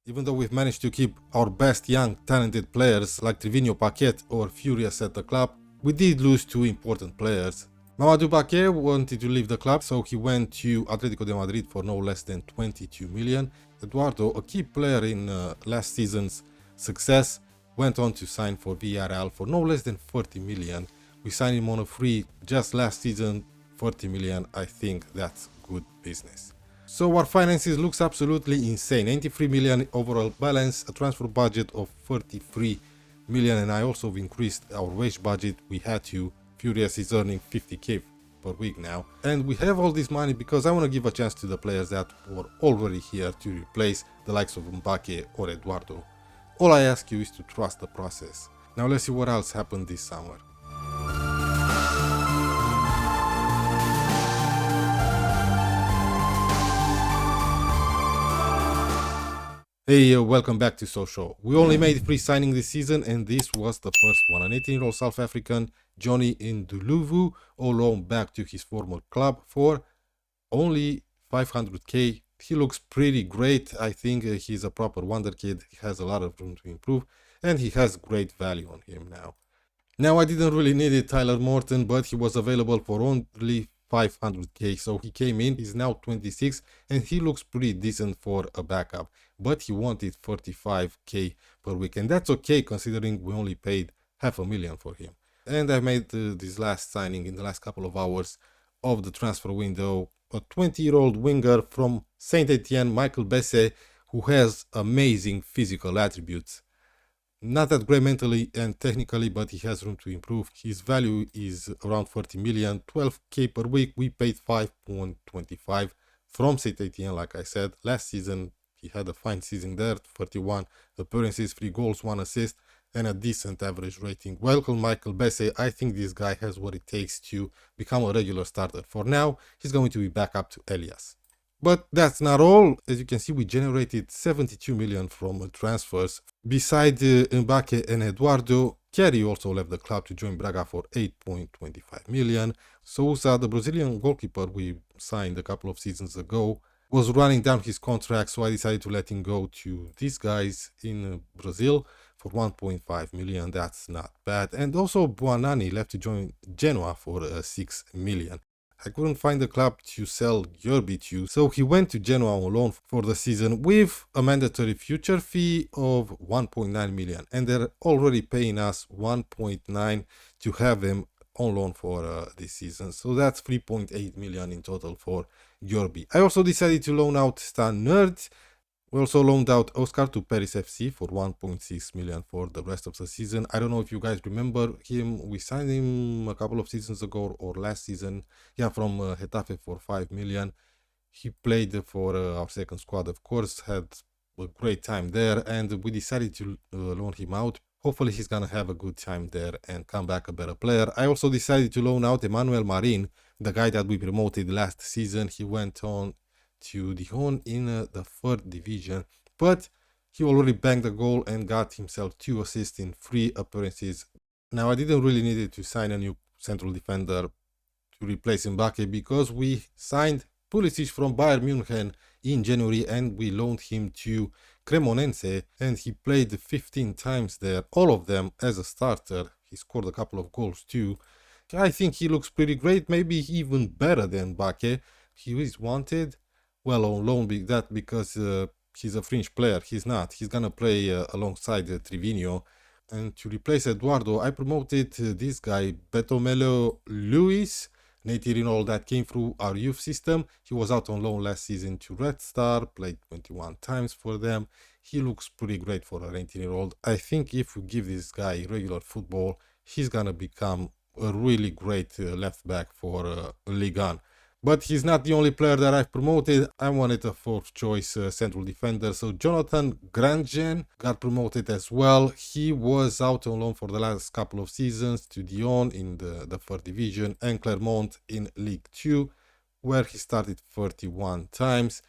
Even though we've managed to keep our best young talented players like Trivino Paquet or Furious at the club, we did lose two important players. Mamadou Paquet wanted to leave the club, so he went to Atletico de Madrid for no less than 22 million. Eduardo, a key player in last season's success, went on to sign for Villarreal for no less than 40 million. We signed him on a free just last season, 40 million. I think that's good business. So our finances looks absolutely insane. 93 million overall balance, a transfer budget of 43 million, and I also increased our wage budget. We had to. Furious is earning 50k per week now. And we have all this money because I want to give a chance to the players that were already here to replace the likes of Mbappe or Eduardo. All I ask you is to trust the process. Now let's see what else happened this summer. Hey, welcome back to SOCHAUX. We only made 3 signings this season, and this was the first one. An 18-year-old South African, Johnny Nduluvu, on loan back to his former club for only 500k. He looks pretty great. I think he's a proper wonder kid. He has a lot of room to improve, and he has great value on him now. Now, I didn't really need it, Tyler Morton, but he was available for only 500k, so he came in. He's now 26 and he looks pretty decent for a backup, but he wanted 45k per week, and that's okay considering we only paid $500,000 for him. And I made this last signing in the last couple of hours of the transfer window, a 20-year-old winger from Saint Etienne, Michael Besse, who has amazing physical attributes. Not that great mentally and technically, but he has room to improve. His value is around 40 million, 12k per week. We paid 5.25 from Saint Etienne, like I said. Last season, he had a fine season there, 41 appearances, 3 goals, 1 assist, and a decent average rating. Welcome, Michael Besse. I think this guy has what it takes to become a regular starter. For now, he's going to be back up to Elias. But that's not all. As you can see, we generated 72 million from transfers. Besides Mbappe and Eduardo, Kerry also left the club to join Braga for 8.25 million. Sousa, the Brazilian goalkeeper we signed a couple of seasons ago, was running down his contract, so I decided to let him go to these guys in Brazil for 1.5 million. That's not bad. And also Buonanni left to join Genoa for 6 million. I couldn't find a club to sell Yerby to, so he went to Genoa on loan for the season with a mandatory future fee of 1.9 million, and they're already paying us 1.9 to have him on loan for this season, so that's 3.8 million in total for Yerby. I also decided to loan out Stan Nerd. We also loaned out Oscar to Paris FC for 1.6 million for the rest of the season. I don't know if you guys remember him. We signed him a couple of seasons ago or last season. Yeah, from Getafe for 5 million. He played for our second squad, of course, had a great time there, and we decided to loan him out. Hopefully he's gonna have a good time there and come back a better player. I also decided to loan out Emmanuel Marin, the guy that we promoted last season. He went on to Dijon in the 3rd division, but he already banked a goal and got himself 2 assists in 3 appearances. Now, I didn't really need to sign a new central defender to replace Mbappe because we signed Pulisic from Bayern Munich in January and we loaned him to Cremonense, and he played 15 times there, all of them as a starter. He scored a couple of goals too. I think he looks pretty great, maybe even better than Mbappe. He is wanted. Well, on loan because he's a fringe player. He's not. He's gonna play alongside Trivino. And to replace Eduardo, I promoted this guy, Betomelo Luis, an 18-year-old that came through our youth system. He was out on loan last season to Red Star, played 21 times for them. He looks pretty great for an 18-year-old. I think if we give this guy regular football, he's gonna become a really great left back for Ligue 1. But he's not the only player that I've promoted. I wanted a 4th choice central defender, so Jonathan Grandjean got promoted as well. He was out on loan for the last couple of seasons to Dijon in the 3rd division and Clermont in League 2, where he started 31 times.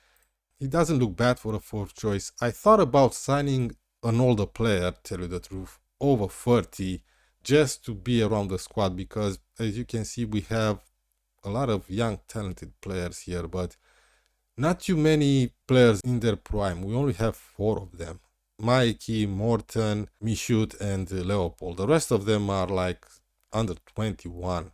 He doesn't look bad for a 4th choice. I thought about signing an older player, tell you the truth, over 30, just to be around the squad, because as you can see, we have a lot of young talented players here, but Not too many players in their prime. We only have 4 of them. Mikey, Morton, Michoud, and Leopold. The rest of them are like under 21.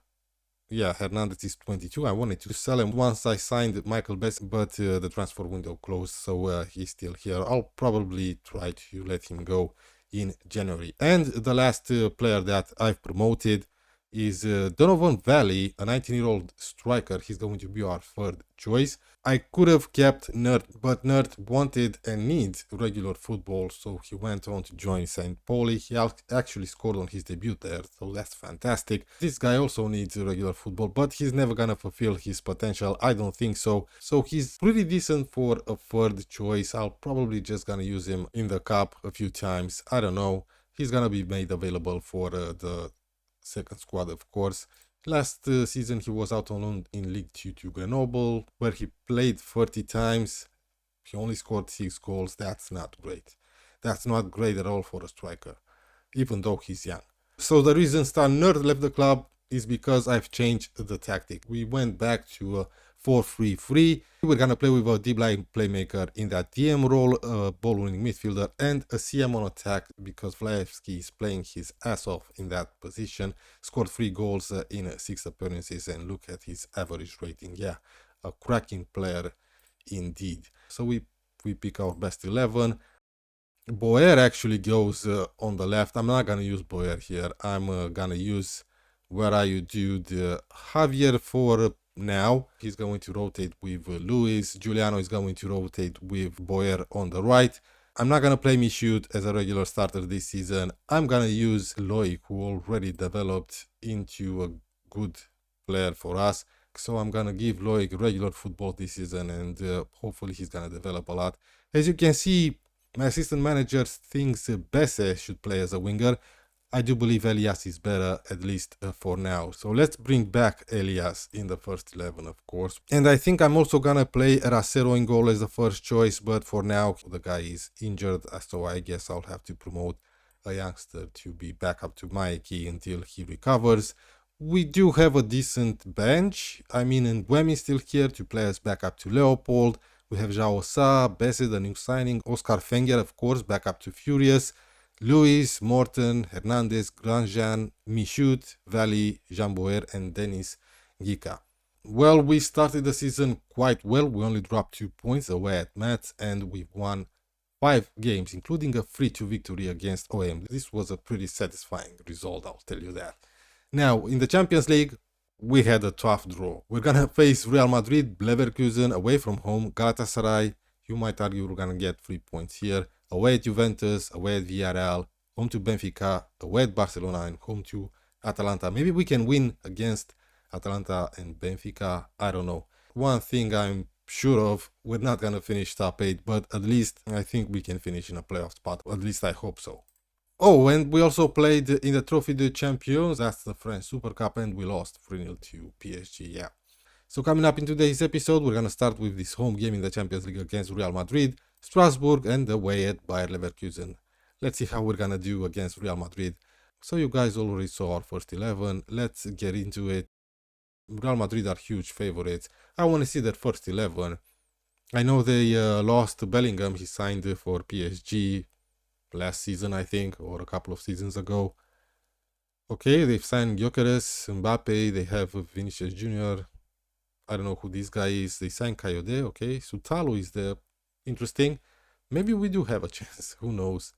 Yeah, Hernandez is 22. I wanted to sell him once I signed Michael Best, but the transfer window closed, so he's still here. I'll probably try to let him go in January. And the last player that I've promoted is Donovan Valley, a 19-year-old striker. He's going to be our third choice. I could have kept Nerd, but Nerd wanted and needs regular football, so he went on to join St. Pauli. He actually scored on his debut there, so that's fantastic. This guy also needs regular football, but he's never gonna fulfill his potential. I don't think so. So he's pretty decent for a third choice. I'll probably just gonna use him in the cup a few times. I don't know. He's gonna be made available for the second squad, of course. Last season he was out on loan in League 2 to Grenoble, where he played 30 times. He only scored 6 goals. That's not great. That's not great at all for a striker, even though he's young. So the reason Star Nerd left the club is because I've changed the tactic. We went back to a 4-3-3. We're gonna play with a deep line playmaker in that DM role, a ball-winning midfielder, and a CM on attack because Vlaevski is playing his ass off in that position. Scored 3 goals in 6 appearances, and look at his average rating. Yeah, a cracking player indeed. So we pick our best 11. Boer actually goes on the left. I'm not gonna use Boer here. I'm gonna use, where are you, dude, Javier for now. He's going to rotate with Luis. Giuliano is going to rotate with Boer on the right. I'm not gonna play Michoud as a regular starter this season. I'm gonna use Loic, who already developed into a good player for us. So I'm gonna give Loic regular football this season, and hopefully he's gonna develop a lot. As you can see, my assistant manager thinks Besse should play as a winger. I do believe Elias is better, at least for now. So let's bring back Elias in the first 11, of course. And I think I'm also gonna play Racero in goal as the first choice, but for now the guy is injured, so I guess I'll have to promote a youngster to be back up to Mikey until he recovers. We do have a decent bench. I mean, and Wemi is still here to play us back up to Leopold. We have João Sa, Besse, the new signing, Oscar Fenger, of course, back up to Furious, Luis, Morton, Hernandez, Grandjean, Michoud, Valley, Jean Boer, and Denis Gica. Well, we started the season quite well. We only dropped 2 points away at Metz, and we've won 5 games, including a 3-2 victory against OM. This was a pretty satisfying result, I'll tell you that. Now, in the Champions League, we had a tough draw. We're gonna face Real Madrid, Leverkusen, away from home, Galatasaray. You might argue we're gonna get 3 points here. Away at Juventus, away at Villarreal, home to Benfica, away at Barcelona, and home to Atalanta. Maybe we can win against Atalanta and Benfica. I don't know. One thing I'm sure of, we're not gonna finish top 8, but at least I think we can finish in a playoff spot. At least I hope so. Oh, and we also played in the Trophy de Champions, that's the French Super Cup, and we lost 3-0 to PSG, yeah. So coming up in today's episode, we're gonna start with this home game in the Champions League against Real Madrid, Strasbourg, and away at Bayer Leverkusen. Let's see how we're gonna do against Real Madrid. So you guys already saw our first 11, let's get into it. Real Madrid are huge favorites. I wanna see their first 11. I know they lost Bellingham, he signed for PSG last season, I think, or a couple of seasons ago. Okay, they've signed Gyökeres, Mbappe, they have Vinicius Jr. I don't know who this guy is. They signed Kayode, okay. Sutalo is there. Interesting. Maybe we do have a chance, who knows.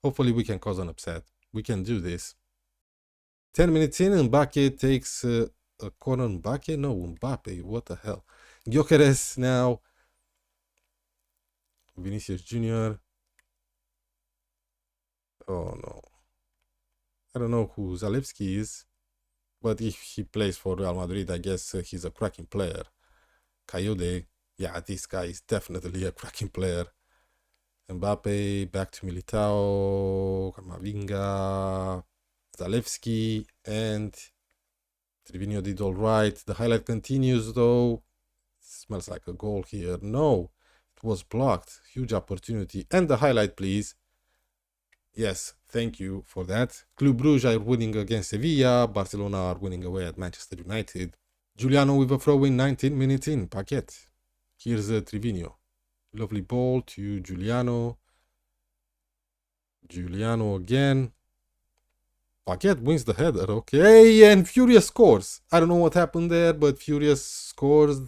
Hopefully we can cause an upset. We can do this. 10 minutes in, Mbappe takes a corner. Mbappe? No, Mbappe, what the hell. Gyökeres now. Vinicius Jr. Oh no. I don't know who Zalewski is, but if he plays for Real Madrid, I guess he's a cracking player. Kayode, yeah, this guy is definitely a cracking player. Mbappe, back to Militao, Kamavinga, Zalewski, and Trivigno did all right. The highlight continues though. Smells like a goal here. No, it was blocked. Huge opportunity. And the highlight, please. Yes, thank you for that. Club Brugge are winning against Sevilla. Barcelona are winning away at Manchester United. Giuliano with a throw in 19 minutes in. Paquet. Here's Trivino. Lovely ball to Giuliano. Giuliano again. Paquet wins the header, okay, and Furious scores. I don't know what happened there, but Furious scores,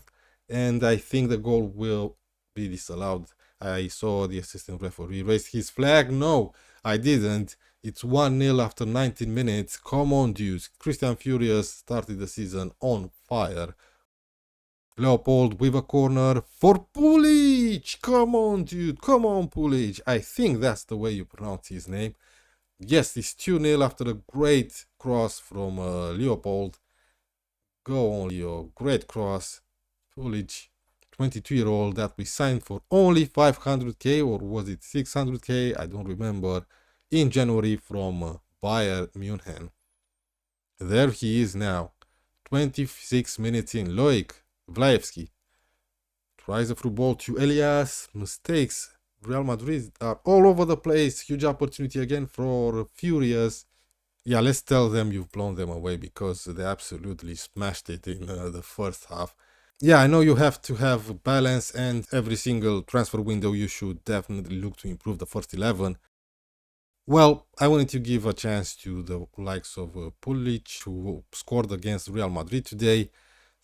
and I think the goal will be disallowed. I saw the assistant referee raise his flag. No, I didn't. It's 1-0 after 19 minutes. Come on, dudes. Christian Furious started the season on fire. Leopold with a corner for Pulic. Come on, dude. Come on, Pulic. I think that's the way you pronounce his name. Yes, it's 2-0 after a great cross from Leopold. Go on, Leo. Great cross. Pulic, 22-year-old that we signed for only 500k, or was it 600k? I don't remember. In January from Bayern Munich. There he is now. 26 minutes in. Loic Vlaevski tries a through ball to Elias. Mistakes. Real Madrid are all over the place. Huge opportunity again for Furious. Yeah, let's tell them you've blown them away because they absolutely smashed it in the first half. Yeah, I know you have to have balance, and every single transfer window you should definitely look to improve the first 11. Well, I wanted to give a chance to the likes of Pulic, who scored against Real Madrid today.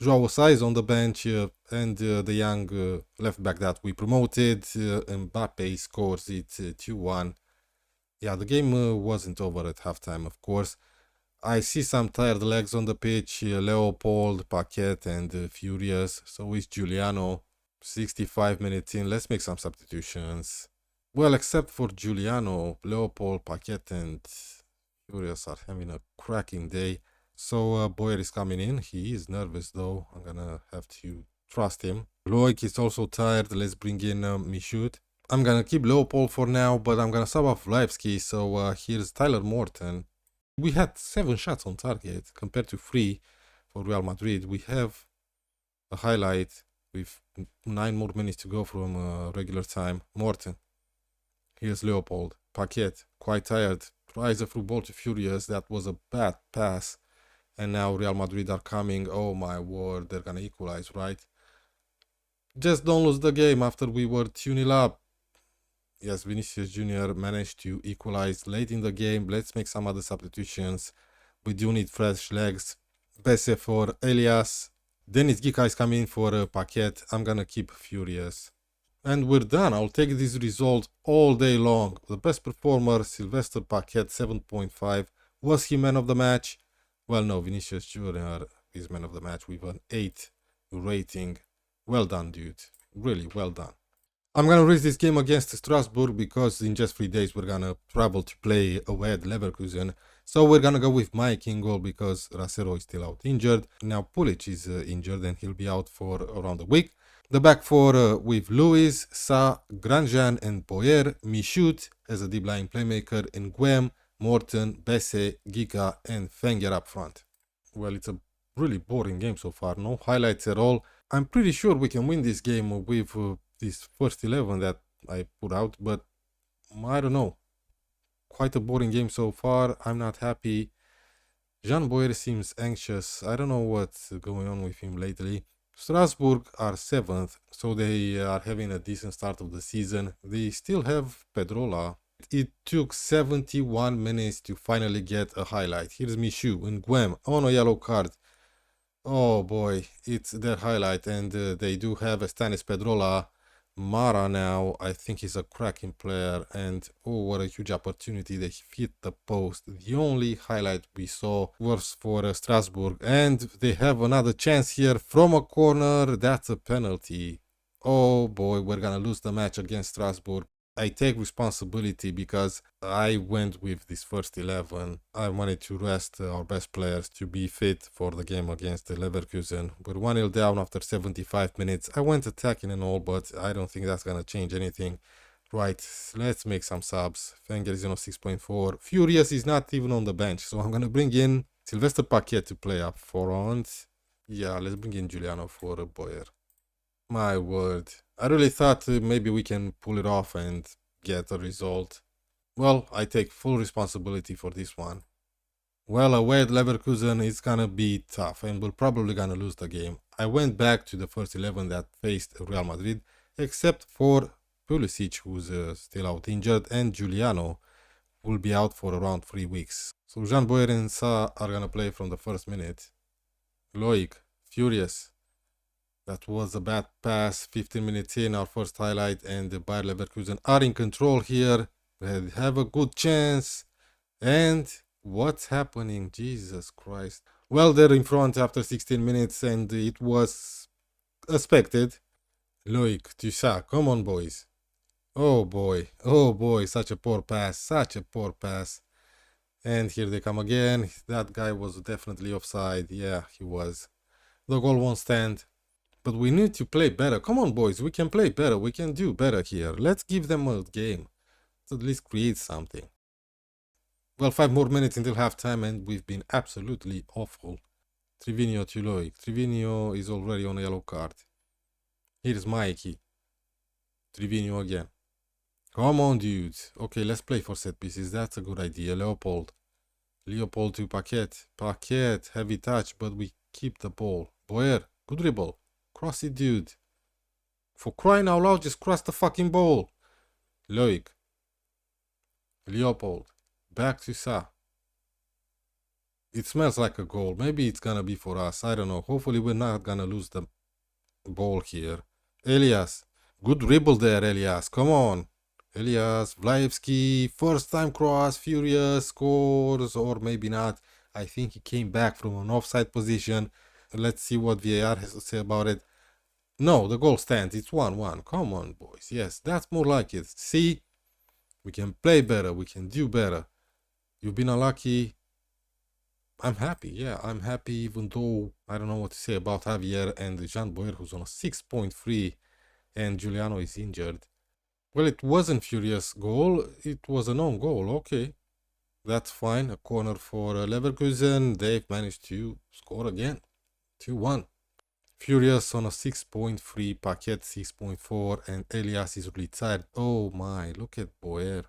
João Sais on the bench, and the young left back that we promoted, Mbappe, scores it 2-1. Yeah, the game wasn't over at halftime, of course. I see some tired legs on the pitch, Leopold, Paquet, and Furious. So is Giuliano. 65 minutes in, let's make some substitutions. Well, except for Giuliano, Leopold, Paquet, and Furious are having a cracking day. So Boyer is coming in. He is nervous though. I'm gonna have to trust him. Loic is also tired. Let's bring in Michoud. I'm gonna keep Leopold for now, but I'm gonna sub off Vlaevski. So here's Tyler Morton. We had 7 shots on target compared to 3 for Real Madrid. We have a highlight with 9 more minutes to go from regular time. Morton. Here's Leopold. Paquet, quite tired. Tries a through ball to Furious. That was a bad pass. And now Real Madrid are coming. Oh my word, they're gonna equalize, right? Just don't lose the game after we were 2-0 up. Yes, Vinicius Jr. managed to equalize late in the game. Let's make some other substitutions. We do need fresh legs. Besse for Elias. Dennis Gica is coming for Paquet. I'm gonna keep Furious. And we're done. I'll take this result all day long. The best performer, Sylvester Paquet, 7.5. Was he man of the match? Well, no, Vinicius Jr. is man of the match with an 8 rating. Well done, dude. Really well done. I'm gonna raise this game against Strasbourg because in just 3 days we're gonna travel to play away at Leverkusen. So we're gonna go with Mike in goal because Racero is still out injured. Now Pulic is injured and he'll be out for around a week. The back four with Luis, Sa, Grandjean and Boyer, Michoud as a deep line playmaker, and Guem, Morton, Besse, Gica and Fenger up front. Well, it's a really boring game so far, no highlights at all. I'm pretty sure we can win this game with this first 11 that I put out, but I don't know. Quite a boring game so far. I'm not happy. Jean Boyer seems anxious. I don't know what's going on with him lately. Strasbourg are 7th, so they are having a decent start of the season. They still have Pedrola. It took 71 minutes to finally get a highlight. Here's Michoud and Guem on a yellow card. Oh boy, it's their highlight, and they do have Stanis Pedrola. Mara now, I think he's a cracking player, and oh, what a huge opportunity. They hit the post. The only highlight we saw was for Strasbourg, and they have another chance here from a corner. That's a penalty. Oh boy, we're gonna lose the match against Strasbourg. I take responsibility because I went with this first 11. I wanted to rest our best players to be fit for the game against Leverkusen. We're 1-0 down after 75 minutes. I went attacking and all, but I don't think that's going to change anything. Right, let's make some subs. Fenger is on 6.4. Furious is not even on the bench, so I'm going to bring in Sylvester Paquet to play up front. Yeah, let's bring in Giuliano for Boyer. My word. I really thought maybe we can pull it off and get a result. Well, I take full responsibility for this one. Well, away at Leverkusen is gonna be tough and we're probably gonna lose the game. I went back to the first 11 that faced Real Madrid, except for Pulisic, who's still out injured, and Giuliano will be out for around 3 weeks. So Jean Boyer and Sa are gonna play from the first minute. Loic, furious. That was a bad pass. 15 minutes in, our first highlight, and the Bayer Leverkusen are in control here. They have a good chance. And what's happening? Jesus Christ. Well, they're in front after 16 minutes, and it was expected. Loic, Tussa, come on, boys. Oh boy, such a poor pass, And here they come again. That guy was definitely offside. Yeah, he was. The goal won't stand. But we need to play better. Come on, boys, we can play better. We can do better here. Let's give them a game. Let's at least create something. Well, 5 more minutes until halftime, and we've been absolutely awful. Trivigno to Loic. Trivigno is already on a yellow card. Here's Mikey. Trivigno again. Come on, dudes. Okay, let's play for set pieces. That's a good idea. Leopold to Paquet. Paquet, heavy touch, but we keep the ball. Boyer, good dribble. Cross it, dude. For crying out loud, just cross the fucking ball. Loic. Leopold. Back to Sa. It smells like a goal. Maybe it's gonna be for us. I don't know. Hopefully we're not gonna lose the ball here. Elias. Good dribble there, Elias. Come on. Elias, Vlaevski, first time cross, furious, scores, or maybe not. I think he came back from an offside position. Let's see what VAR has to say about it. No, the goal stands. It's 1-1. Come on, boys. Yes, that's more like it. See? We can play better. We can do better. You've been unlucky. I'm happy. Yeah, I'm happy even though I don't know what to say about Javier and Jean Boyer, who's on a 6.3 and Giuliano is injured. Well, it wasn't Furious goal. It was a non goal. Okay. That's fine. A corner for Leverkusen. They've managed to score again. 2-1. Furious on a 6.3, Paquet 6.4, and Elias is really tired. Oh my, look at Boyer.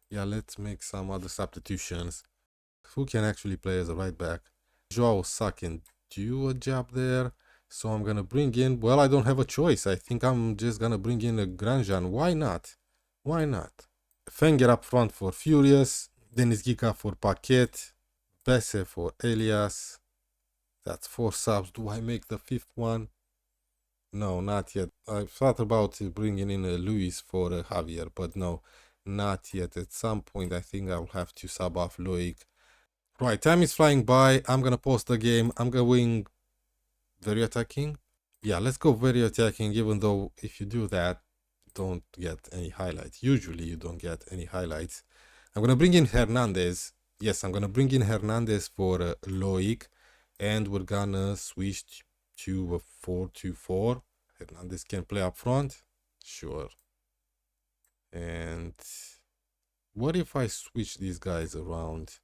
Yeah, let's make some other substitutions. Who can actually play as a right back? Joao Sa can do a job there. So I'm gonna bring in, well, I don't have a choice. I think I'm just gonna bring in a Granjan. Why not? Why not? Fenger up front for Furious. Denis Gica for Paquet. Besse for Elias. That's 4 subs. Do I make the 5th one? No, not yet. I thought about bringing in Luis for Javier, but no, not yet. At some point, I think I'll have to sub off Loic. Right, time is flying by. I'm gonna pause the game. I'm going very attacking. Yeah, let's go very attacking, even though if you do that, you don't get any highlights. Usually you don't get any highlights. I'm gonna bring in Hernandez. Yes, I'm gonna bring in Hernandez for Loic. And we're gonna switch to a 4-2-4. Hernandez can play up front. Sure. And what if I switch these guys around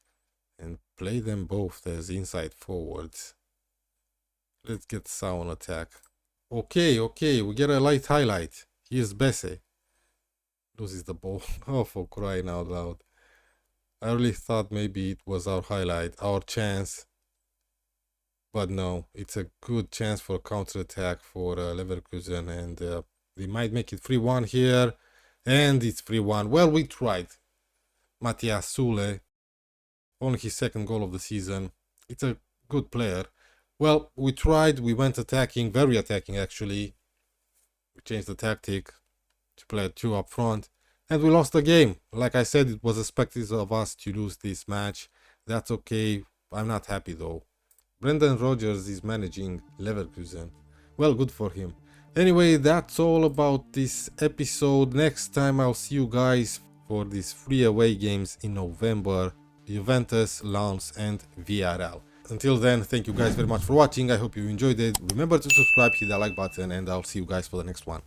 and play them both as inside forwards? Let's get Sa on attack. Okay, we get a light highlight. Here's Besse. Loses the ball. Oh, for crying out loud. I really thought maybe it was our highlight, our chance. But no, it's a good chance for counter-attack for Leverkusen, and they might make it 3-1 here, and it's 3-1. Well, we tried. Matthias Sule, only his 2nd goal of the season. It's a good player. Well, we tried, we went attacking, very attacking actually. We changed the tactic to play 2 up front, and we lost the game. Like I said, it was expected of us to lose this match. That's okay. I'm not happy though. Brendan Rodgers is managing Leverkusen. Well, good for him. Anyway, that's all about this episode. Next time I'll see you guys for these 3 away games in November. Juventus, Lens and Villarreal. Until then, thank you guys very much for watching. I hope you enjoyed it. Remember to subscribe, hit that like button, and I'll see you guys for the next one.